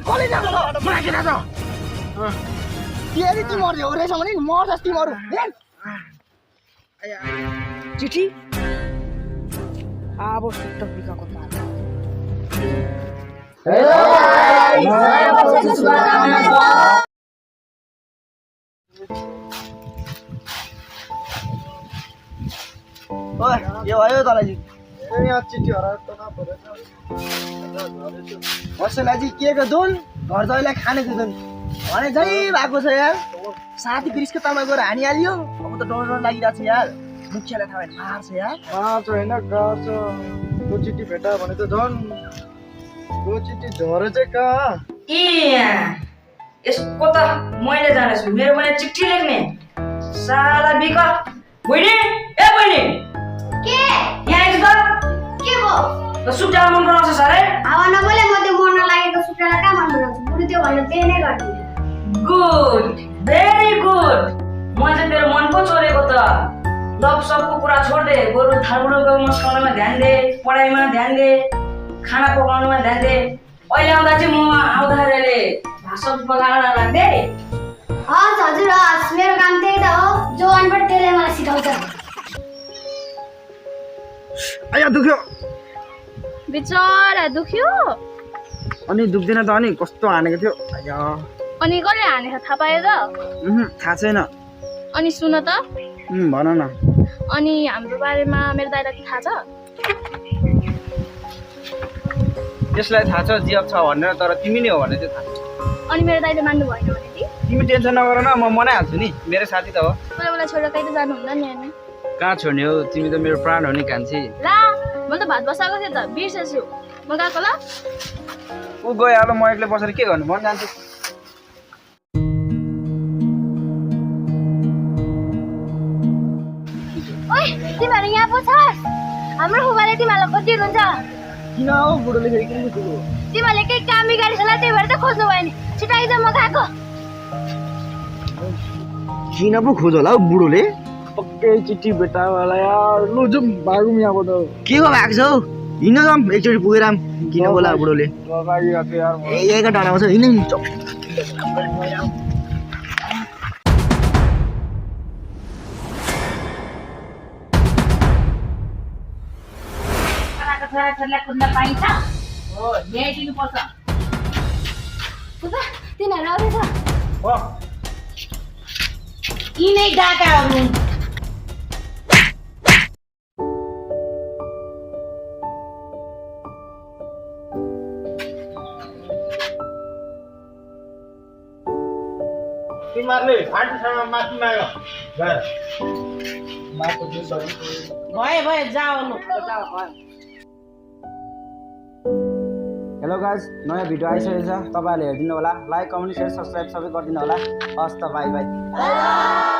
कसले जान्छ मलाई किन छ फेरि तिमीहरू झ्याउरेछ भने मर्छस् तिमीहरू चिठी अब सुट्ट बिकाको ताल यो भयो तँलाई यहाँ चिठी हराएको कसैलाई के को दुन घर जहिले खानेको दुन भने चाहिँ भएको छ यार साथी ग्रिसको तमा गएर हानिहाल्यो अब त डर लागिरहेको छ यार मुखियालाई थाहा भएन मार्छ यार मार्छ होइन गार्छ त्यो चिठी भेटा भने त झन् त्यो चिठी झरे चाहिँ कहाँ यसको त मैले जानेछु मेरो भने चिठी लेख्ने साला बिका बहिनी ए बहिनी के यहाँ आइज त के भो त सुक्टा मन बनाउँछ सर है हावा नबोले म त्यो मन लागेको सुक्टालाई कहाँ मन बनाउँछु बुढी त्यो भनेर त्यही नै गर्दिन गुड भेरी गुड म चाहिँ तेरो मन पो चोरेको त लप सबको कुरा छोड दे बरु थालुको मस्काउनमा ध्यान दे पढाइमा ध्यान दे खाना पकाउनुमा ध्यान दे अहिले आउँदा चाहिँ म आउँदाखेरिले भाषा पकाउन लाग्दै हस् हजुर हस् मेरो काम त्यही त हो जो अनपढ त्यसले मलाई सिकाउँछ आया दुख्यो बिचरा दुख्यो अनि दुख्दैन त अनि कस्तो हानेको थियो आया अनि कसले हानेको थाहा पायो त थाहा छैन अनि सुन त भन न अनि हाम्रो बारेमा मेरो दाइलाई थाहा छ त्यसलाई थाहा छ जिएफ छ भनेर तर तिमी नै हो भने चाहिँ थाहा छ अनि मेरो दाइले मान्नु भएन भने नि तिमी टेन्सन नगर न म मनाइहाल्छु नि मेरो साथी त हो मलाई छोडेर कहीँ त जानु हुँदैन नि अनि कहाँ छोड्ने हो तिमी त मेरो प्राण हो नि कान्छी ला मैले त भात बसाएको थिएँ त बिर्सेछु म गएको ल ऊ गइहाल्यो म एक्लै बसेर के गर्नु भन जान्छु ओइ तिमीहरू यहाँ पो छस् हाम्रो फुबाले तिमीहरूलाई खोजिरहन्छ किन हो बुढोले फेरि किन बुझ्नु तिमीहरूले केही काम बिगारेछ होला त्यही भएर त खोज्नु भयो नि छिटो आइज म गएको किन पो खोज होला हौ बुढोले पक्कै चिठी भेटावाला यार लु जाउँ भागौँ यहाँबाट के को भएको छ हौ हिँड्न जाउँ एकचोटि पुगेर किन बोला बुढोले एक डाँडामा छ हिँड्न छोराछोरीलाई कुद्न पाइन्छ हो ल्याइदिनुपर्छ तिनीहरू आउँदैछ यिनै डाकाहरू तिमीहरूले आन्टीसँग माथि माग्यो भयो जाऊ हेलो गाइज नयाँ भिडियो आइसकेको छ तपाईँहरूले हेरिदिनु होला लाइक कमेन्ट सेयर सब्सक्राइब सबै गरिदिनु होला हस् त बाई बाई